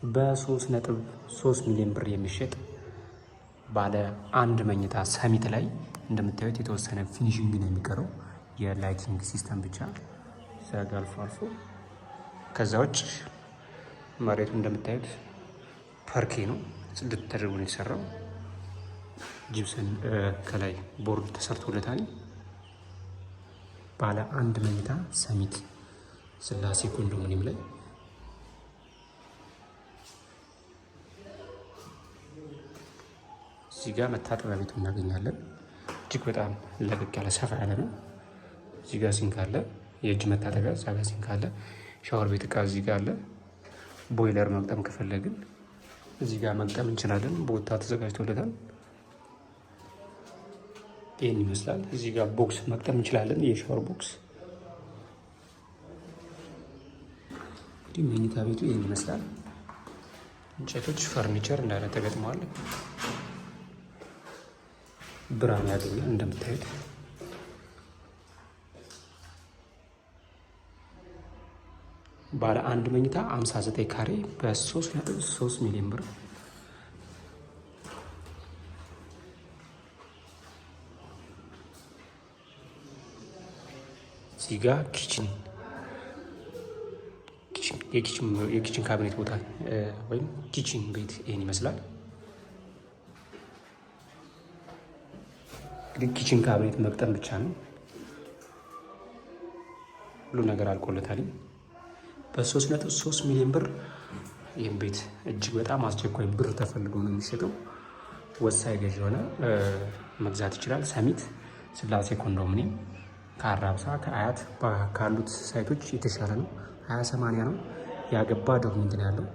በ3.3 ሚሊዮን ብር የሚሸጥ ባለ አንድ መኝታ ሰሚት ላይ እንደምታዩት የተወሰነ ፊኒሽንግ ነው የሚቀረው፣ የላይቲንግ ሲስተም ብቻ ዘጋ አልፎ አልፎ። ከዛ ውጭ መሬቱ እንደምታዩት ፐርኬ ነው፣ ጽድት ተደርጎ ነው የተሰራው። ጂፕሰን ከላይ ቦርድ ተሰርቶለታል። ባለ አንድ መኝታ ሰሚት ስላሴ ኮንዶሚኒየም ላይ እዚህ ጋር መታጠቢያ ቤቱ እናገኛለን። እጅግ በጣም ለቀቅ ያለ ሰፋ ያለ ነው። እዚህ ጋር ሲንክ አለ፣ የእጅ መታጠቢያ እዛ ጋር ሲንክ አለ። ሻወር ቤት እቃ እዚህ ጋር አለ። ቦይለር መግጠም ከፈለግን እዚህ ጋር መግጠም እንችላለን። ቦታ ተዘጋጅቶለታል። ይህን ይመስላል። እዚህ ጋር ቦክስ መግጠም እንችላለን፣ የሻወር ቦክስ። እንግዲህ መኝታ ቤቱ ይህን ይመስላል። እንጨቶች፣ ፈርኒቸር እንዳለ ተገጥመዋል። ብርሃን ያገኛል እንደምታዩት። ባለ አንድ መኝታ 59 ካሬ በ3.3 ሚሊዮን ብር። እዚህ ጋ የኪችን ካቢኔት ቦታ ወይም ኪችን ቤት ይህን ይመስላል። እንግዲህ ኪችን ካቢኔት መግጠም ብቻ ነው፣ ሁሉ ነገር አልቆለታል። በ3.3 ሚሊዮን ብር ይህም ቤት እጅግ በጣም አስቸኳይ ብር ተፈልጎ ነው የሚሸጠው። ወሳኝ ገዥ የሆነ መግዛት ይችላል። ሰሚት ስላሴ ኮንዶሚኒየም ከአራብሳ ከአያት ካሉት ሳይቶች የተሻለ ነው። 20/80 ነው። ያገባ ዶክመንት ነው ያለው።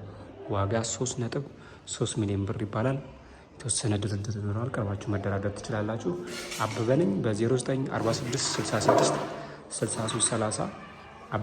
ዋጋ 3.3 ሚሊዮን ብር ይባላል። የተወሰነ ድርድር ይኖረዋል። ቀርባችሁ መደራደር ትችላላችሁ። አበበ ነኝ በ0946 66 63 30